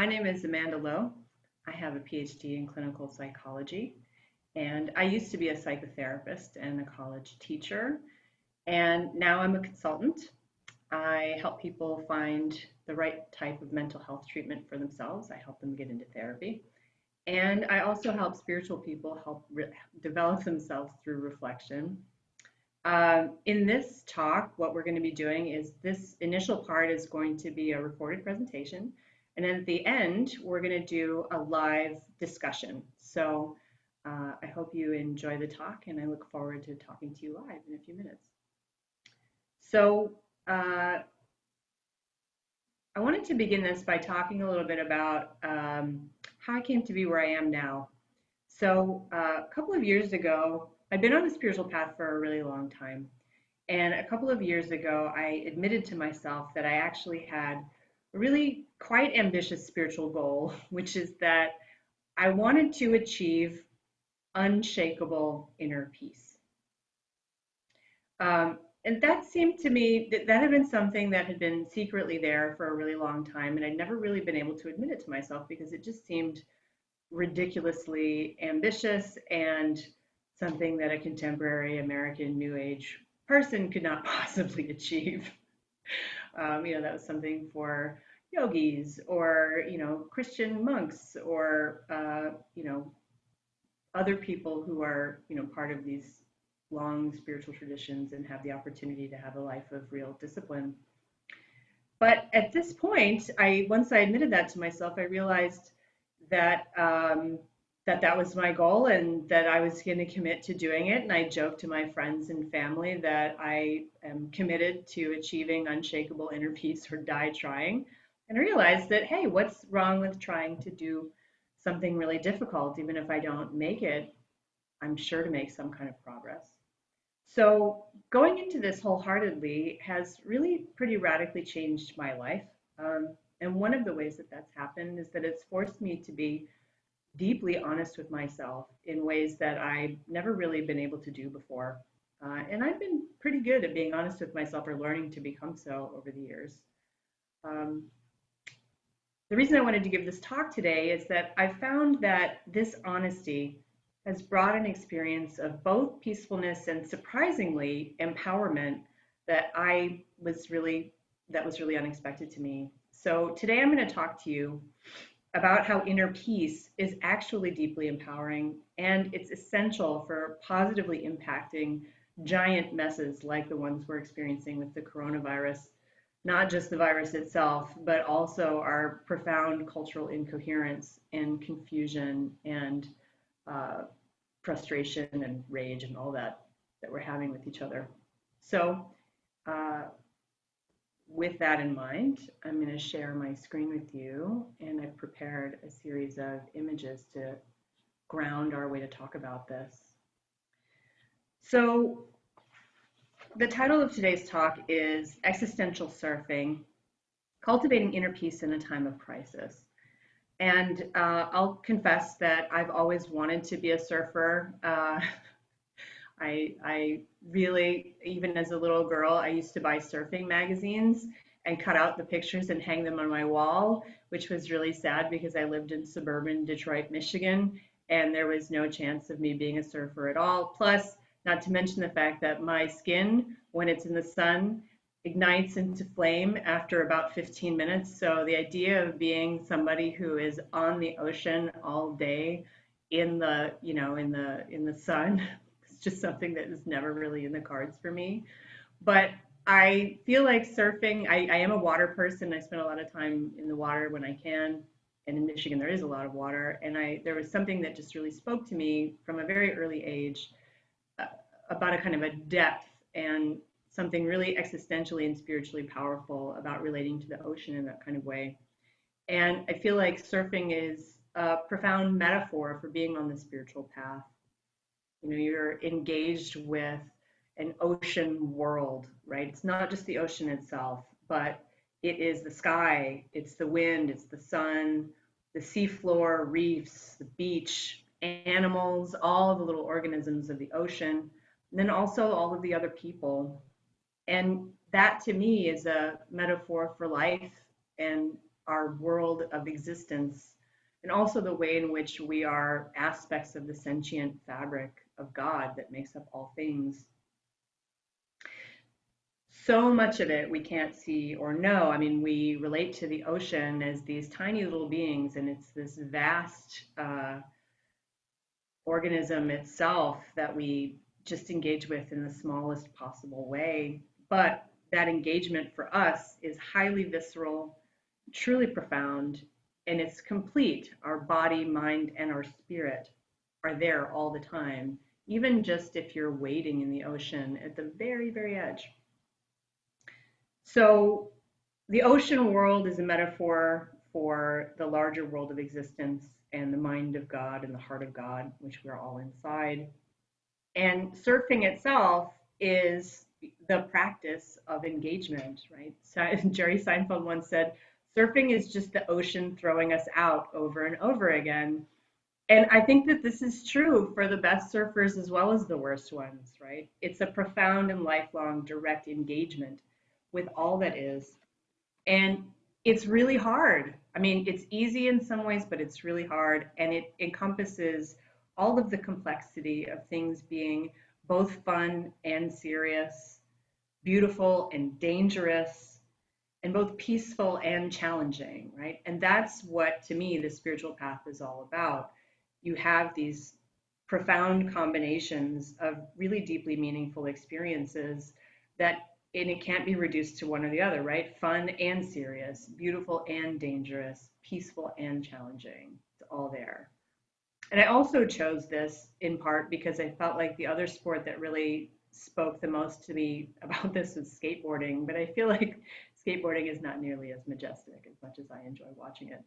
My name is Amanda Lowe. I have a PhD in clinical psychology, and I used to be a psychotherapist and a college teacher, and now I'm a consultant. I help people find the right type of mental health treatment for themselves. I help them get into therapy, and I also help spiritual people develop themselves through reflection. In this talk, what we're going to be doing is this initial part is going to be a recorded presentation. And then at the end, we're going to do a live discussion. So I hope you enjoy the talk, and I look forward to talking to you live in a few minutes. So I wanted to begin this by talking a little bit about how I came to be where I am now. So a couple of years ago, I'd been on the spiritual path for a really long time. And a couple of years ago, I admitted to myself that I actually had a really quite ambitious spiritual goal, which is that I wanted to achieve unshakable inner peace. And that seemed to me that had been something that had been secretly there for a really long time. And I'd never really been able to admit it to myself because it just seemed ridiculously ambitious and something that a contemporary American New Age person could not possibly achieve. That was something for yogis or, Christian monks or, other people who are, part of these long spiritual traditions and have the opportunity to have a life of real discipline. But at this point, once I admitted that to myself, I realized that that was my goal and that I was going to commit to doing it. And I joked to my friends and family that I am committed to achieving unshakable inner peace or die trying. And I realized that, hey, what's wrong with trying to do something really difficult? Even if I don't make it, I'm sure to make some kind of progress. So going into this wholeheartedly has really pretty radically changed my life. And one of the ways that that's happened is that it's forced me to be deeply honest with myself in ways that I've never really been able to do before. And I've been pretty good at being honest with myself or learning to become so over the years. Um, the reason I wanted to give this talk today is that I found that this honesty has brought an experience of both peacefulness and surprisingly empowerment that was really unexpected to me. So today I'm going to talk to you about how inner peace is actually deeply empowering and it's essential for positively impacting giant messes like the ones we're experiencing with the coronavirus, not just the virus itself, but also our profound cultural incoherence and confusion and frustration and rage and all that we're having with each other. So uh, with that in mind, I'm going to share my screen with you, and I've prepared a series of images to ground our way to talk about this. So the title of today's talk is Existential Surfing, Cultivating Inner Peace in a Time of Crisis. And I'll confess that I've always wanted to be a surfer. I really, even as a little girl, I used to buy surfing magazines and cut out the pictures and hang them on my wall, which was really sad because I lived in suburban Detroit, Michigan, and there was no chance of me being a surfer at all. Plus, not to mention the fact that my skin, when it's in the sun, ignites into flame after about 15 minutes. So the idea of being somebody who is on the ocean all day in the, in the sun, just something that is never really in the cards for me. But I feel like surfing, I am a water person. I spend a lot of time in the water when I can. And in Michigan, there is a lot of water. And there was something that just really spoke to me from a very early age uh, about a kind of a depth and something really existentially and spiritually powerful about relating to the ocean in that kind of way. And I feel like surfing is a profound metaphor for being on the spiritual path. You're engaged with an ocean world, right? It's not just the ocean itself, but it is the sky, it's the wind, it's the sun, the seafloor, reefs, the beach, animals, all the little organisms of the ocean, and then also all of the other people. And that to me is a metaphor for life and our world of existence, and also the way in which we are aspects of the sentient fabric of God that makes up all things. So much of it we can't see or know. I mean, we relate to the ocean as these tiny little beings, and it's this vast organism itself that we just engage with in the smallest possible way. But that engagement for us is highly visceral, truly profound, and it's complete. Our body, mind, and our spirit are there all the time, even just if you're wading in the ocean at the very, very edge. So, the ocean world is a metaphor for the larger world of existence and the mind of God and the heart of God, which we're all inside. And surfing itself is the practice of engagement, right? So, Jerry Seinfeld once said, surfing is just the ocean throwing us out over and over again. And I think that this is true for the best surfers as well as the worst ones, right? It's a profound and lifelong direct engagement with all that is. And it's really hard. I mean, it's easy in some ways, but it's really hard. And it encompasses all of the complexity of things being both fun and serious, beautiful and dangerous, and both peaceful and challenging, right? And that's what, to me, the spiritual path is all about. You have these profound combinations of really deeply meaningful experiences that, and it can't be reduced to one or the other, right? Fun and serious, beautiful and dangerous, peaceful and challenging. It's all there. And I also chose this in part because I felt like the other sport that really spoke the most to me about this was skateboarding, but I feel like skateboarding is not nearly as majestic as much as I enjoy watching it.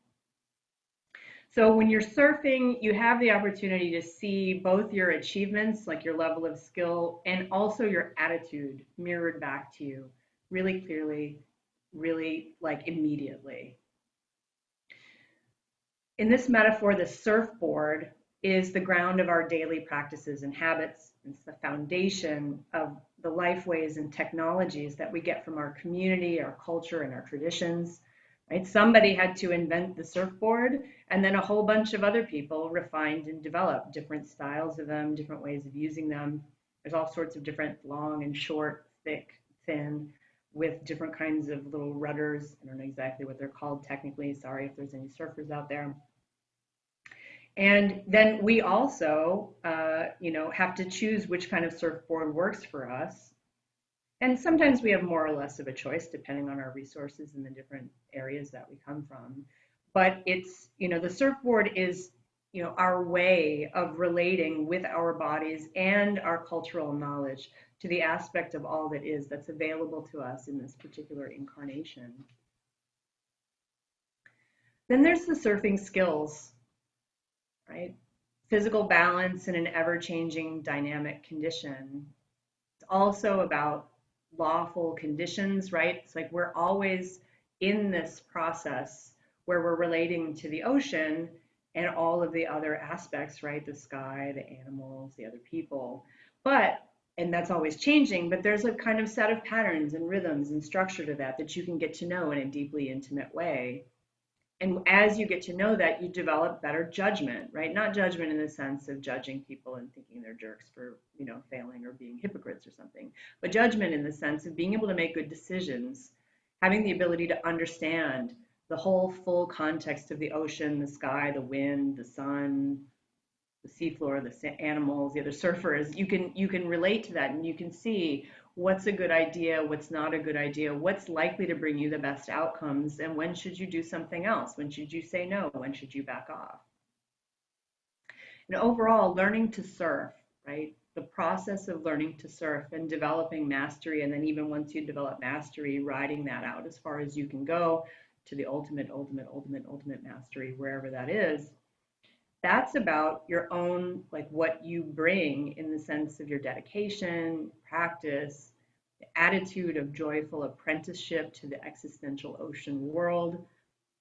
So when you're surfing, you have the opportunity to see both your achievements, like your level of skill, and also your attitude mirrored back to you really clearly, really like immediately. In this metaphor, the surfboard is the ground of our daily practices and habits. It's the foundation of the life ways and technologies that we get from our community, our culture, and our traditions. Right? Somebody had to invent the surfboard, and then a whole bunch of other people refined and developed different styles of them, different ways of using them. There's all sorts of different long and short, thick, thin, with different kinds of little rudders. I don't know exactly what they're called technically. Sorry if there's any surfers out there. And then we also, have to choose which kind of surfboard works for us. And sometimes we have more or less of a choice depending on our resources and the different areas that we come from. But it's, the surfboard is, our way of relating with our bodies and our cultural knowledge to the aspect of all that is that's available to us in this particular incarnation. Then there's the surfing skills, right? Physical balance in an ever-changing dynamic condition. It's also about lawful conditions, right? It's like we're always in this process where we're relating to the ocean and all of the other aspects, right? The sky, the animals, the other people. And that's always changing, but there's a kind of set of patterns and rhythms and structure to that that you can get to know in a deeply intimate way. And as you get to know that, you develop better judgment, right? Not judgment in the sense of judging people and thinking they're jerks for, failing or being hypocrites or something, but judgment in the sense of being able to make good decisions, having the ability to understand the whole full context of the ocean, the sky, the wind, the sun, the seafloor, the animals, the other surfers. You can relate to that, and you can see what's a good idea, what's not a good idea, what's likely to bring you the best outcomes, and when should you do something else? When should you say no? When should you back off? And overall, learning to surf, right? The process of learning to surf and developing mastery, and then even once you develop mastery, riding that out as far as you can go to the ultimate mastery, wherever that is. That's about your own, like what you bring in the sense of your dedication, practice, the attitude of joyful apprenticeship to the existential ocean world,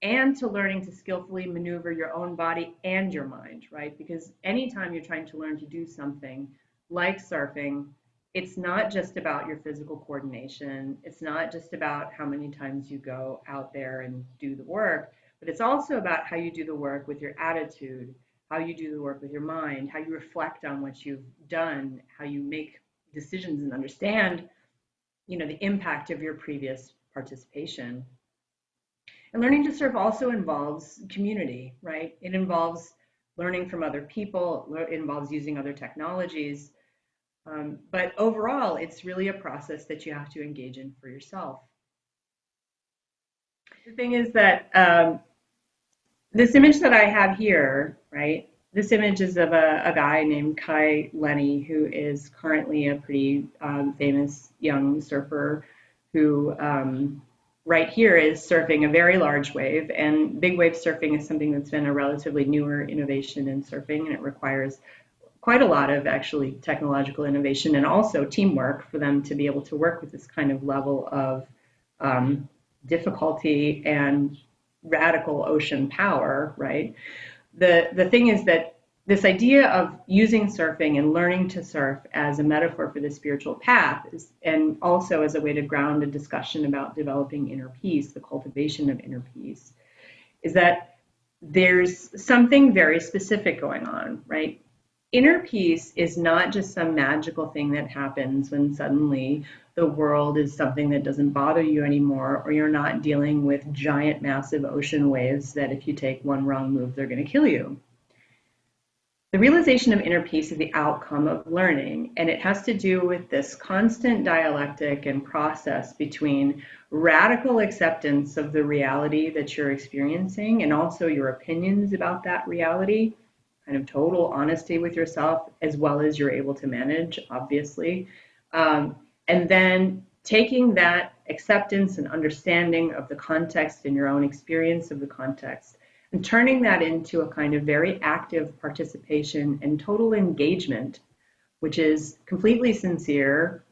and to learning to skillfully maneuver your own body and your mind, right? Because anytime you're trying to learn to do something like surfing, it's not just about your physical coordination. It's not just about how many times you go out there and do the work, but it's also about how you do the work with your attitude, how you do the work with your mind, how you reflect on what you've done, how you make decisions and understand, the impact of your previous participation. And learning to serve also involves community, right? It involves learning from other people, it involves using other technologies. But overall, it's really a process that you have to engage in for yourself. The thing is that this image that I have here, right? This image is of a guy named Kai Lenny, who is currently a pretty famous young surfer who right here is surfing a very large wave. And big wave surfing is something that's been a relatively newer innovation in surfing, and it requires quite a lot of actually technological innovation and also teamwork for them to be able to work with this kind of level of difficulty and radical ocean power, right? The thing is that this idea of using surfing and learning to surf as a metaphor for the spiritual path is, and also as a way to ground a discussion about developing inner peace, the cultivation of inner peace, is that there's something very specific going on, right? Inner peace is not just some magical thing that happens when suddenly the world is something that doesn't bother you anymore, or you're not dealing with giant, massive ocean waves that if you take one wrong move, they're going to kill you. The realization of inner peace is the outcome of learning, and it has to do with this constant dialectic and process between radical acceptance of the reality that you're experiencing and also your opinions about that reality, kind of total honesty with yourself, as well as you're able to manage, obviously. And then taking that acceptance and understanding of the context and your own experience of the context and turning that into a kind of very active participation and total engagement, which is completely sincere.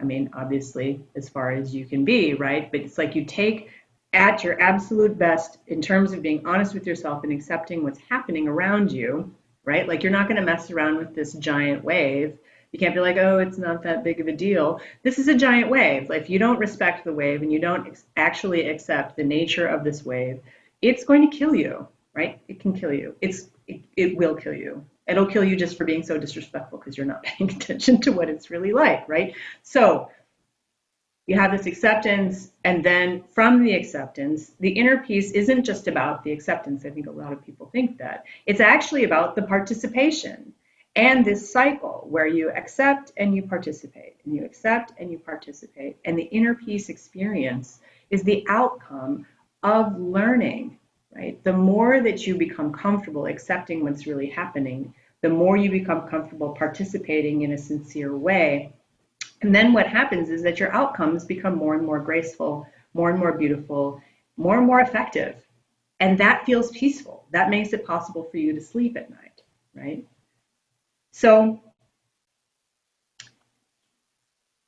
I mean, obviously, as far as you can be, right? But it's like you take at your absolute best in terms of being honest with yourself and accepting what's happening around you, right? Like you're not going to mess around with this giant wave. You can't be like, oh, it's not that big of a deal. This is a giant wave. Like if you don't respect the wave and you don't actually accept the nature of this wave, it's going to kill you, right? It can kill you. It will kill you. It'll kill you just for being so disrespectful because you're not paying attention to what it's really like, right? So you have this acceptance, and then from the acceptance, the inner peace isn't just about the acceptance. I think a lot of people think that. It's actually about the participation and this cycle where you accept and you participate, and you accept and you participate. And the inner peace experience is the outcome of learning, right? The more that you become comfortable accepting what's really happening, the more you become comfortable participating in a sincere way. And then what happens is that your outcomes become more and more graceful, more and more beautiful, more and more effective. And that feels peaceful. That makes it possible for you to sleep at night, right? So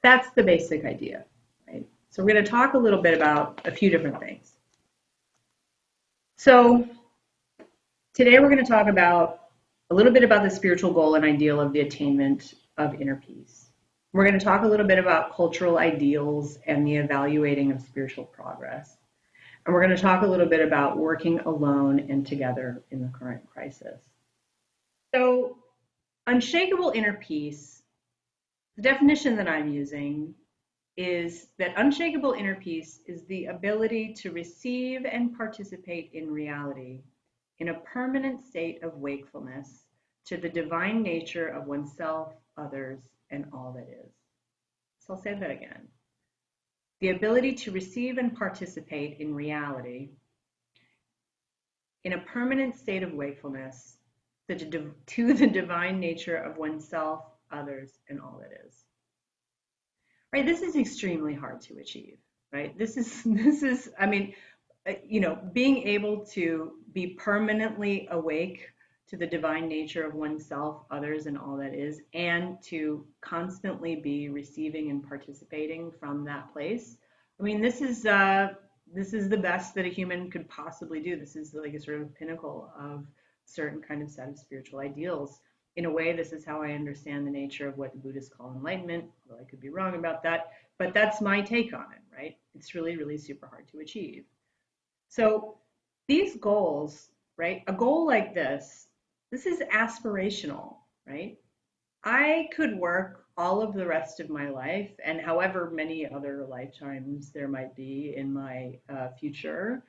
that's the basic idea, right? So we're going to talk a little bit about a few different things. So today we're going to talk about a little bit about the spiritual goal and ideal of the attainment of inner peace. We're going to talk a little bit about cultural ideals and the evaluating of spiritual progress. And we're going to talk a little bit about working alone and together in the current crisis. So, unshakable inner peace, the definition that I'm using is that unshakable inner peace is the ability to receive and participate in reality in a permanent state of wakefulness to the divine nature of oneself, others, and all that is. So I'll say that again. The ability to receive and participate in reality in a permanent state of wakefulness to the divine nature of oneself, others, and all that is. Right? This is extremely hard to achieve, right? This is, I mean, being able to be permanently awake to the divine nature of oneself, others, and all that is, and to constantly be receiving and participating from that place. I mean, this is the best that a human could possibly do. This is like a sort of pinnacle of certain kind of set of spiritual ideals. in a way, this is how I understand the nature of what the Buddhists call enlightenment, although I could be wrong about that. But that's my take on it, right? It's really, really super hard to achieve. So these goals, right? A goal like this is aspirational, right? I could work all of the rest of my life and however many other lifetimes there might be in my future,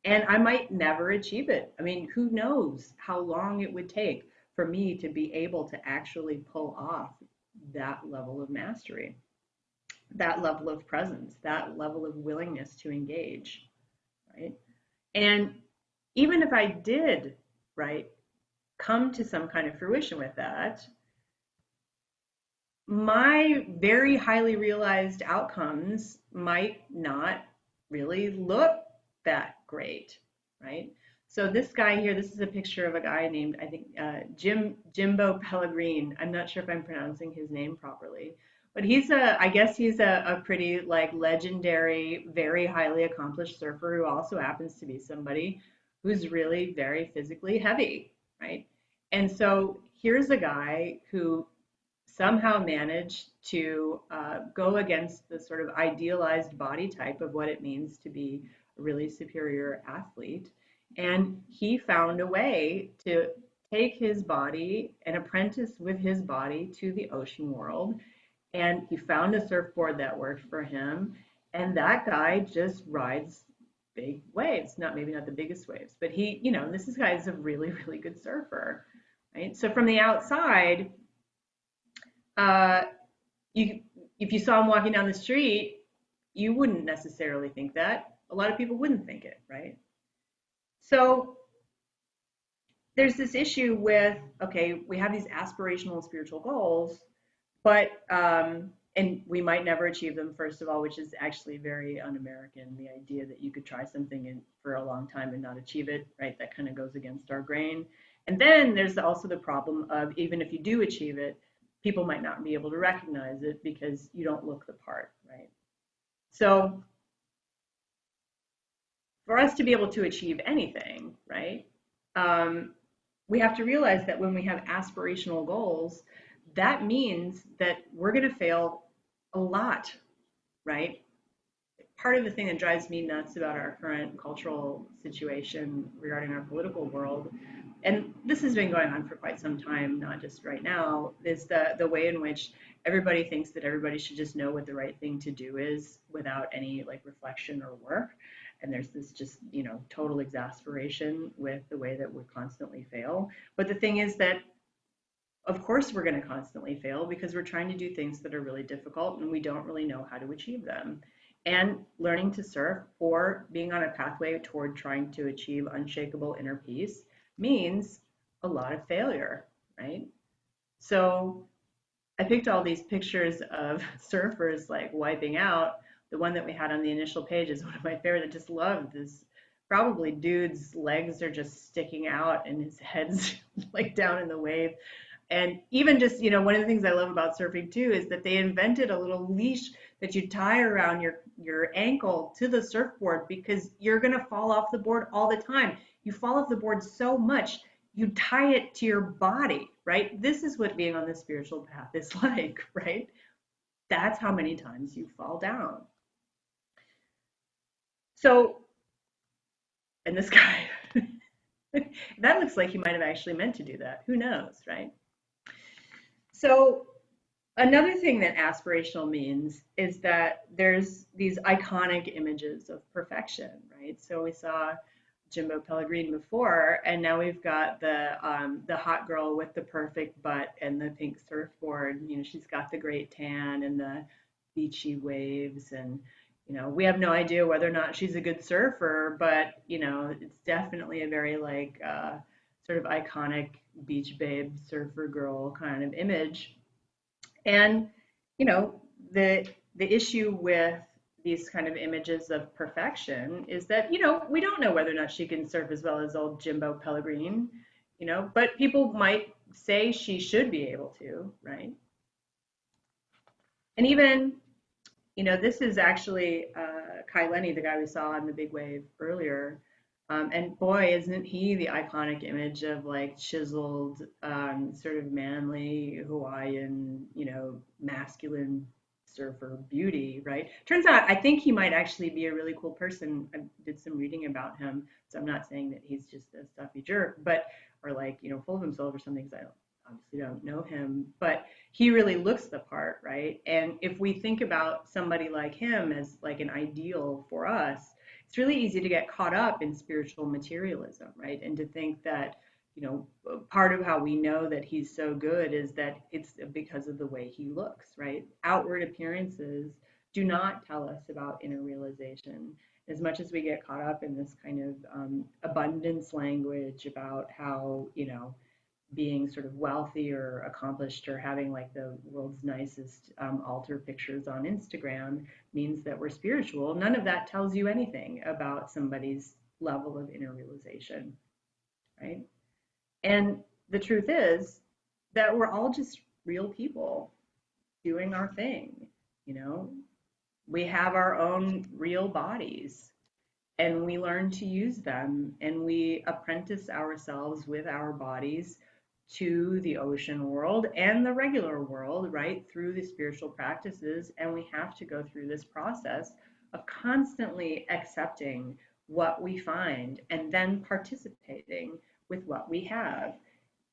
and I might never achieve it. I mean, who knows how long it would take for me to be able to actually pull off that level of mastery, that level of presence, that level of willingness to engage, right? And even if I did, right, come to some kind of fruition with that, my very highly realized outcomes might not really look that great, right? So this guy here, this is a picture of a guy named, I think, Jimbo Pellegrin. I'm not sure if I'm pronouncing his name properly, but I guess he's a pretty like legendary, very highly accomplished surfer who also happens to be somebody who's really very physically heavy, right? And so here's a guy who somehow managed to go against the sort of idealized body type of what it means to be a really superior athlete. And he found a way to take his body and apprentice with his body to the ocean world. And he found a surfboard that worked for him. And that guy just rides big waves, maybe not the biggest waves, but this guy is a really, really good surfer, right? So from the outside, uh, you if you saw him walking down the street, you wouldn't necessarily think that. A lot of people wouldn't think it, right? So there's this issue with, okay, we have these aspirational spiritual goals, but and we might never achieve them, first of all, which is actually very un-American. The idea that you could try something for a long time and not achieve it, right? That kind of goes against our grain. And then there's also the problem of even if you do achieve it, people might not be able to recognize it because you don't look the part, right? So for us to be able to achieve anything, right, um, we have to realize that when we have aspirational goals, that means that we're going to fail a lot, right? Part of the thing that drives me nuts about our current cultural situation regarding our political world, and this has been going on for quite some time, not just right now, is the way in which everybody thinks that everybody should just know what the right thing to do is without any like reflection or work. And there's this just, total exasperation with the way that we constantly fail. But the thing is that of course we're going to constantly fail because we're trying to do things that are really difficult and we don't really know how to achieve them. And learning to surf or being on a pathway toward trying to achieve unshakable inner peace means a lot of failure, right? So I picked all these pictures of surfers like wiping out. The one that we had on the initial page is one of my favorite. I just love this. Probably dude's legs are just sticking out and his head's like down in the wave. And even just, one of the things I love about surfing too is that they invented a little leash that you tie around your ankle to the surfboard because you're going to fall off the board all the time. You fall off the board so much, you tie it to your body, right? This is what being on the spiritual path is like, right? That's how many times you fall down. So, and this guy, that looks like he might have actually meant to do that. Who knows, right? So, another thing that aspirational means is that there's these iconic images of perfection, right? So we saw Jimbo Pellegrin before, and now we've got the hot girl with the perfect butt and the pink surfboard. She's got the great tan and the beachy waves, and we have no idea whether or not she's a good surfer, but it's definitely a very like sort of iconic beach babe surfer girl kind of image. And you know, the issue with these kind of images of perfection is that, we don't know whether or not she can surf as well as old Jimbo Pellegrin, but people might say she should be able to, right? And even, this is actually Kai Lenny, the guy we saw on the big wave earlier. And boy, isn't he the iconic image of like chiseled, sort of manly Hawaiian, masculine surfer beauty, right? Turns out I think he might actually be a really cool person. I did some reading about him, so I'm not saying that he's just a stuffy jerk, but or like, full of himself or something, because I obviously don't know him, but he really looks the part, right? And if we think about somebody like him as like an ideal for us, it's really easy to get caught up in spiritual materialism, right? And to think that, part of how we know that he's so good is that it's because of the way he looks, right? Outward appearances do not tell us about inner realization. As much as we get caught up in this kind of abundance language about how, being sort of wealthy or accomplished or having like the world's nicest altar pictures on Instagram means that we're spiritual. None of that tells you anything about somebody's level of inner realization, right? And the truth is that we're all just real people doing our thing, you know? We have our own real bodies and we learn to use them and we apprentice ourselves with our bodies to the ocean world and the regular world, right, through the spiritual practices. And we have to go through this process of constantly accepting what we find and then participating with what we have.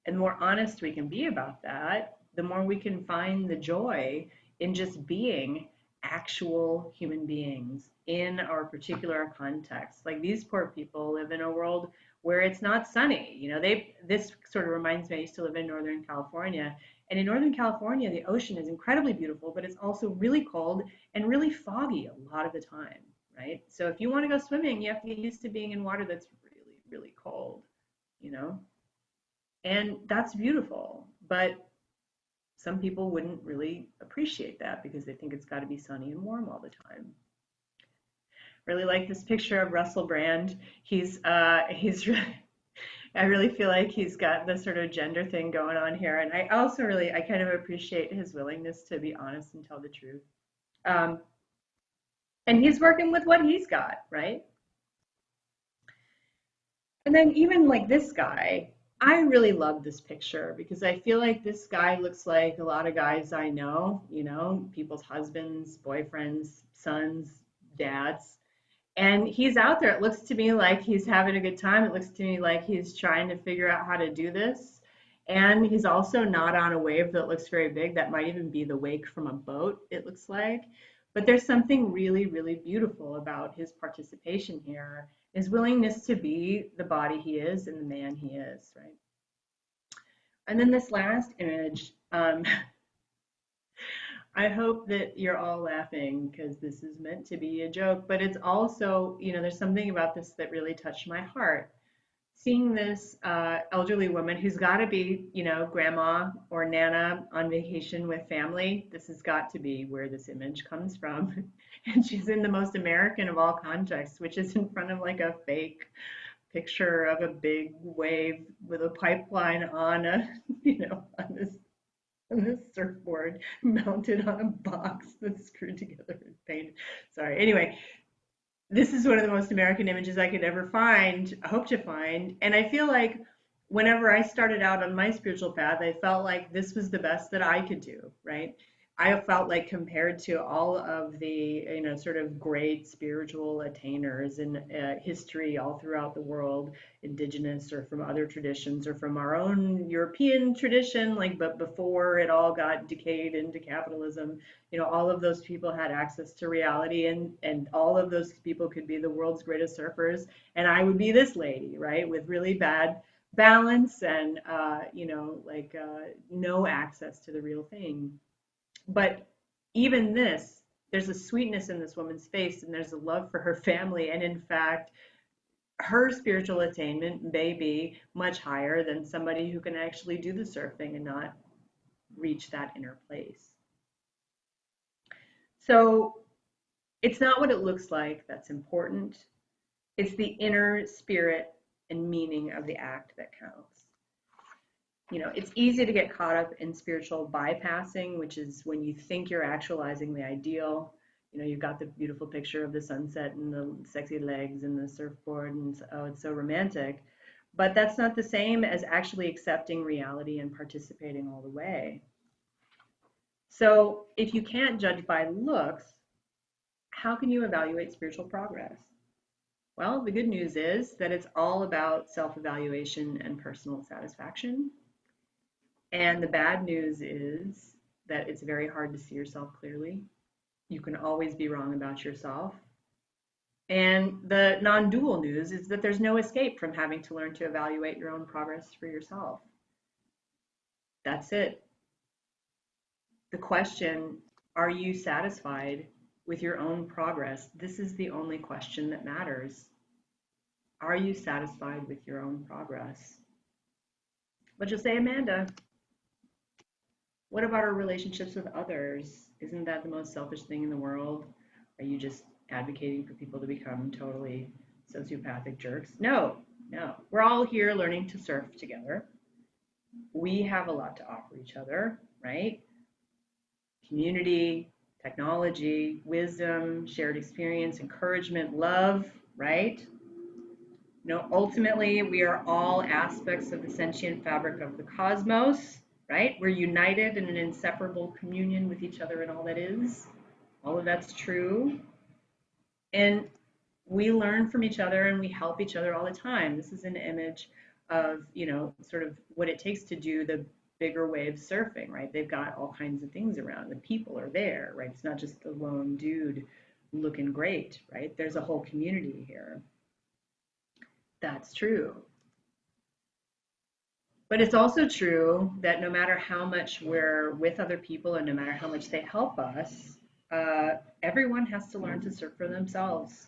And the more honest we can be about that, the more we can find the joy in just being actual human beings in our particular context. Like these poor people live in a world where it's not sunny. This sort of reminds me, I used to live in Northern California. And in Northern California, the ocean is incredibly beautiful, but it's also really cold and really foggy a lot of the time, right? So if you want to go swimming, you have to get used to being in water that's really, really cold, you know? And that's beautiful. But some people wouldn't really appreciate that because they think it's got to be sunny and warm all the time. Really like this picture of Russell Brand. He's really, I really feel like he's got the sort of gender thing going on here, and I also I kind of appreciate his willingness to be honest and tell the truth. Um, and he's working with what he's got, right? And then even like this guy, I really love this picture because I feel like this guy looks like a lot of guys I know, people's husbands, boyfriends, sons, dads. And he's out there. It looks to me like he's having a good time. It looks to me like he's trying to figure out how to do this. And he's also not on a wave that looks very big. That might even be the wake from a boat, it looks like. But there's something really, really beautiful about his participation here, his willingness to be the body he is and the man he is, right? And then this last image, I hope that you're all laughing because this is meant to be a joke, but it's also, there's something about this that really touched my heart. Seeing this elderly woman who's got to be, grandma or nana on vacation with family. This has got to be where this image comes from. And she's in the most American of all contexts, which is in front of like a fake picture of a big wave with a pipeline on a, on this surfboard mounted on a box that's screwed together and painted. Sorry. Anyway, this is one of the most American images I could ever find, hope to find. And I feel like whenever I started out on my spiritual path, I felt like this was the best that I could do, right? I felt like compared to all of the, sort of great spiritual attainers in history all throughout the world, indigenous or from other traditions or from our own European tradition, like, but before it all got decayed into capitalism, all of those people had access to reality and all of those people could be the world's greatest surfers. And I would be this lady, right, with really bad balance and, no access to the real thing. But even this, there's a sweetness in this woman's face and there's a love for her family. And in fact, her spiritual attainment may be much higher than somebody who can actually do the surfing and not reach that inner place. So it's not what it looks like that's important. It's the inner spirit and meaning of the act that counts. It's easy to get caught up in spiritual bypassing, which is when you think you're actualizing the ideal. You've got the beautiful picture of the sunset and the sexy legs and the surfboard, and oh, it's so romantic. But that's not the same as actually accepting reality and participating all the way. So if you can't judge by looks, how can you evaluate spiritual progress? Well, the good news is that it's all about self-evaluation and personal satisfaction. And the bad news is that it's very hard to see yourself clearly. You can always be wrong about yourself. And the non-dual news is that there's no escape from having to learn to evaluate your own progress for yourself. That's it. The question, are you satisfied with your own progress? This is the only question that matters. Are you satisfied with your own progress? But you'll say, Amanda, what about our relationships with others? Isn't that the most selfish thing in the world? Are you just advocating for people to become totally sociopathic jerks? No, no. We're all here learning to surf together. We have a lot to offer each other, right? Community, technology, wisdom, shared experience, encouragement, love, right? Ultimately, we are all aspects of the sentient fabric of the cosmos, right? We're united in an inseparable communion with each other and all that is. All of that's true. And we learn from each other and we help each other all the time. This is an image of, sort of what it takes to do the bigger wave surfing, right? They've got all kinds of things around. The people are there, right? It's not just the lone dude looking great, right? There's a whole community here. That's true. But it's also true that no matter how much we're with other people and no matter how much they help us, everyone has to learn to surf for themselves.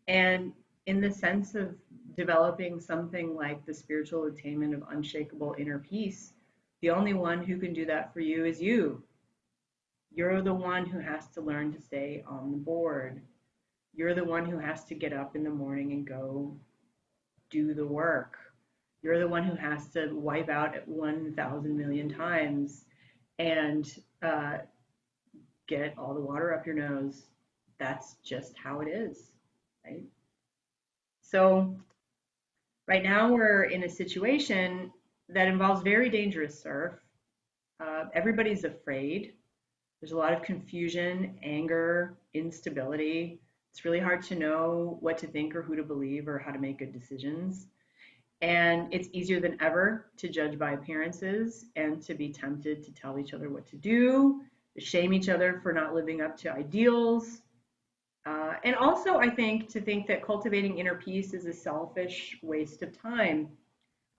And in the sense of developing something like the spiritual attainment of unshakable inner peace, the only one who can do that for you is you. You're the one who has to learn to stay on the board. You're the one who has to get up in the morning and go do the work. You're the one who has to wipe out 1,000 million times and get all the water up your nose. That's just how it is, right? So right now we're in a situation that involves very dangerous surf. Everybody's afraid. There's a lot of confusion, anger, instability. It's really hard to know what to think or who to believe or how to make good decisions. And it's easier than ever to judge by appearances and to be tempted to tell each other what to do, to shame each other for not living up to ideals. And also, I think, to think that cultivating inner peace is a selfish waste of time.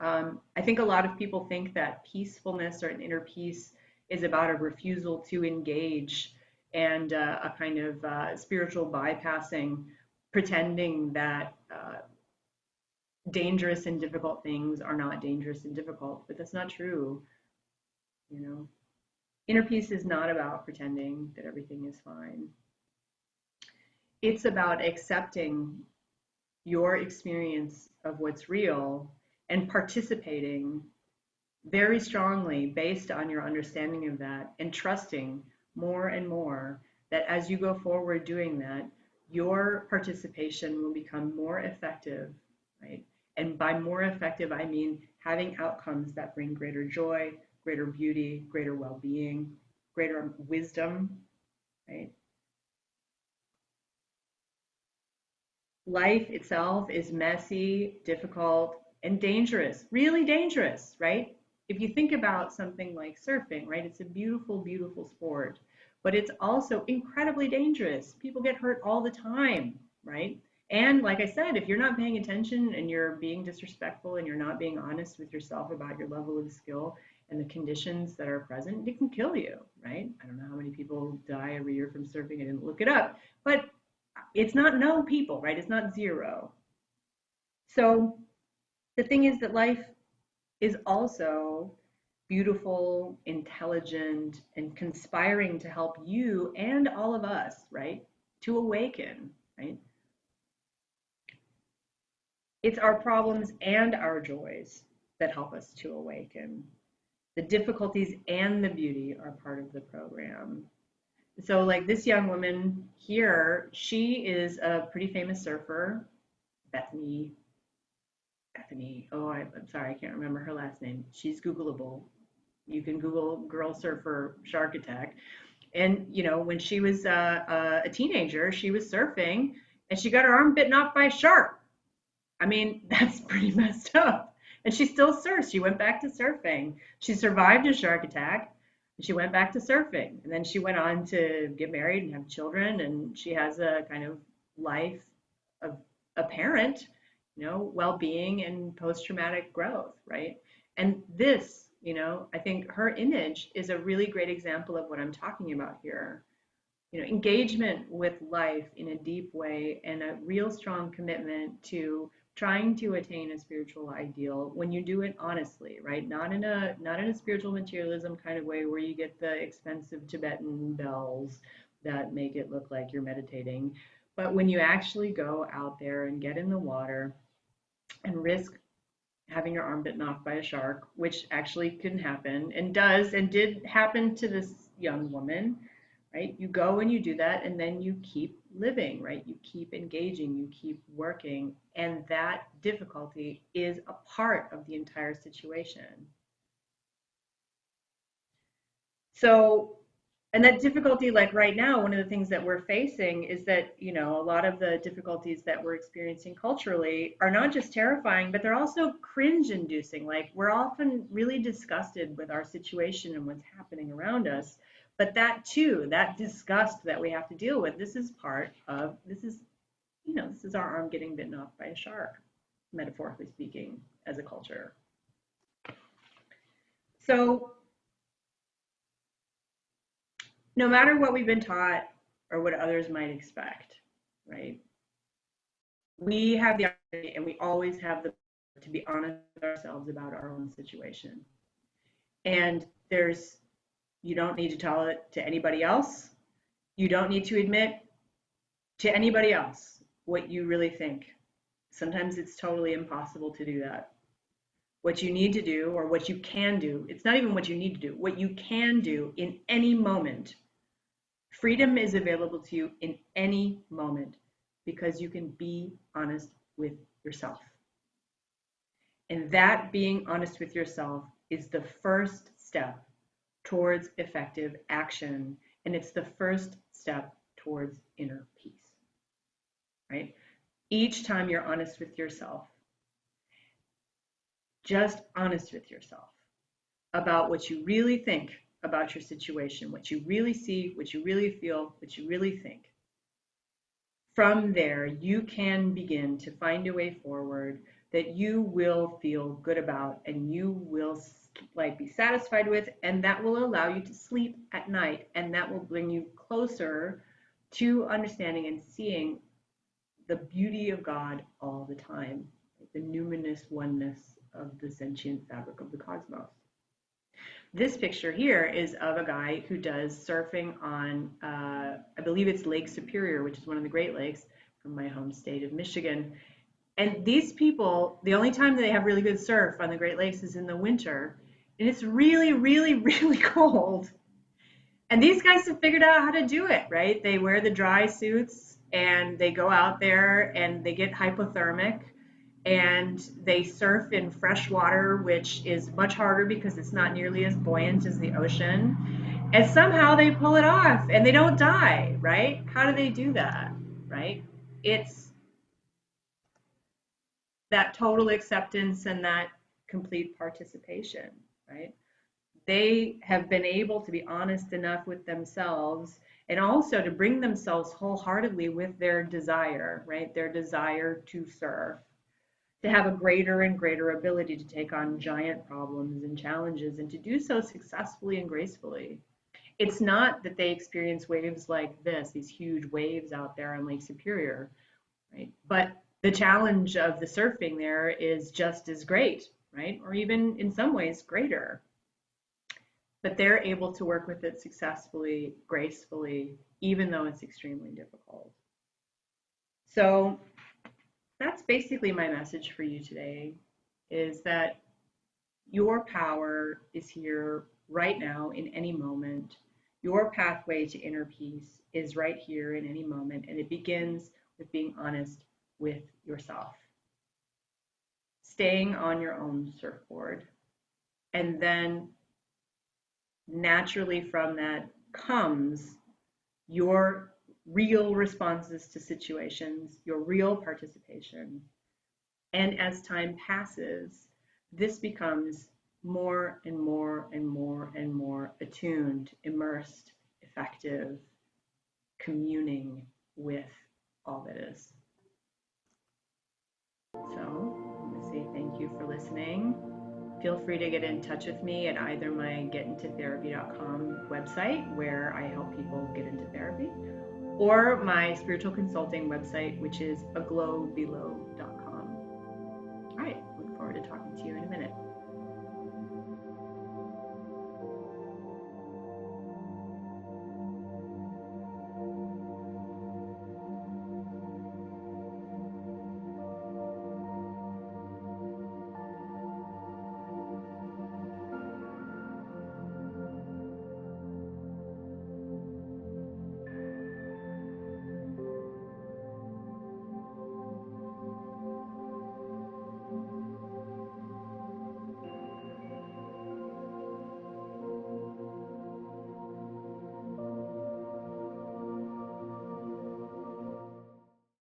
I think a lot of people think that peacefulness or an inner peace is about a refusal to engage and a kind of spiritual bypassing, pretending that dangerous and difficult things are not dangerous and difficult, but that's not true. Inner peace is not about pretending that everything is fine. It's about accepting your experience of what's real and participating very strongly based on your understanding of that and trusting more and more that as you go forward doing that, your participation will become more effective, right? And by more effective, I mean having outcomes that bring greater joy, greater beauty, greater well-being, greater wisdom, right? Life itself is messy, difficult, and dangerous, really dangerous, right? If you think about something like surfing, right, it's a beautiful, beautiful sport, but it's also incredibly dangerous. People get hurt all the time, right? And like I said, if you're not paying attention and you're being disrespectful and you're not being honest with yourself about your level of skill and the conditions that are present, it can kill you, right? I don't know how many people die every year from surfing. I didn't look it up, but it's not no people, right? It's not zero. So the thing is that life is also beautiful, intelligent, and conspiring to help you and all of us, right? To awaken, right? It's our problems and our joys that help us to awaken. The difficulties and the beauty are part of the program. So like this young woman here, she is a pretty famous surfer, Bethany. Bethany. Oh, I'm sorry, I can't remember her last name. She's Googleable. You can Google girl surfer shark attack. And you know, when she was a teenager, she was surfing and she got her arm bitten off by a shark. I mean, that's pretty messed up. And she still surfs. She went back to surfing. She survived a shark attack. And she went back to surfing. And then she went on to get married and have children. And she has a kind of life of a parent, you know, well-being and post-traumatic growth, right? And this, you know, I think her image is a really great example of what I'm talking about here. You know, engagement with life in a deep way and a real strong commitment to trying to attain a spiritual ideal when you do it honestly, right? Not in a spiritual materialism kind of way where you get the expensive Tibetan bells that make it look like you're meditating, but when you actually go out there and get in the water and risk having your arm bitten off by a shark, which actually can happen and does and did happen to this young woman, right? You go and you do that, and then you keep living, right? You keep engaging, you keep working, and that difficulty is a part of the entire situation. So, and that difficulty, like right now, one of the things that we're facing is that, you know, a lot of the difficulties that we're experiencing culturally are not just terrifying, but they're also cringe inducing. Like we're often really disgusted with our situation and what's happening around us. But that too, that disgust that we have to deal with, this is part of, this is, you know, this is our arm getting bitten off by a shark, metaphorically speaking, as a culture. So no matter what we've been taught or what others might expect, right? We have the opportunity and we always have the to be honest with ourselves about our own situation. And there's you don't need to tell it to anybody else. You don't need to admit to anybody else what you really think. Sometimes it's totally impossible to do that. What you need to do or what you can do, it's not even what you need to do, what you can do in any moment. Freedom is available to you in any moment because you can be honest with yourself. And that being honest with yourself is the first step towards effective action. And it's the first step towards inner peace, right? Each time you're honest with yourself, just honest with yourself about what you really think about your situation, what you really see, what you really feel, what you really think. From there, you can begin to find a way forward that you will feel good about and you will like be satisfied with, and that will allow you to sleep at night, and that will bring you closer to understanding and seeing the beauty of God all the time, the numinous oneness of the sentient fabric of the cosmos. This picture here is of a guy who does surfing on, I believe it's Lake Superior, which is one of the Great Lakes from my home state of Michigan. And these people, the only time they have really good surf on the Great Lakes is in the winter. And it's really, really, really cold. And these guys have figured out how to do it, right? They wear the dry suits and they go out there and they get hypothermic and they surf in fresh water, which is much harder because it's not nearly as buoyant as the ocean. And somehow they pull it off and they don't die, right? How do they do that, right? It's that total acceptance and that complete participation, right? They have been able to be honest enough with themselves and also to bring themselves wholeheartedly with their desire, right? Their desire to serve, to have a greater and greater ability to take on giant problems and challenges and to do so successfully and gracefully. It's not that they experience waves like this, these huge waves out there on Lake Superior, right? But the challenge of the surfing there is just as great, right? Or even in some ways greater. But they're able to work with it successfully, gracefully, even though it's extremely difficult. So that's basically my message for you today, is that your power is here right now in any moment. Your pathway to inner peace is right here in any moment, and it begins with being honest with yourself, staying on your own surfboard, and then naturally from that comes your real responses to situations, your real participation. And as time passes, this becomes more and more and more and more attuned, immersed, effective, communing with all that is. So I'm going to say thank you for listening. Feel free to get in touch with me at either my getintotherapy.com website, where I help people get into therapy, or my spiritual consulting website, which is aglowbelow.com.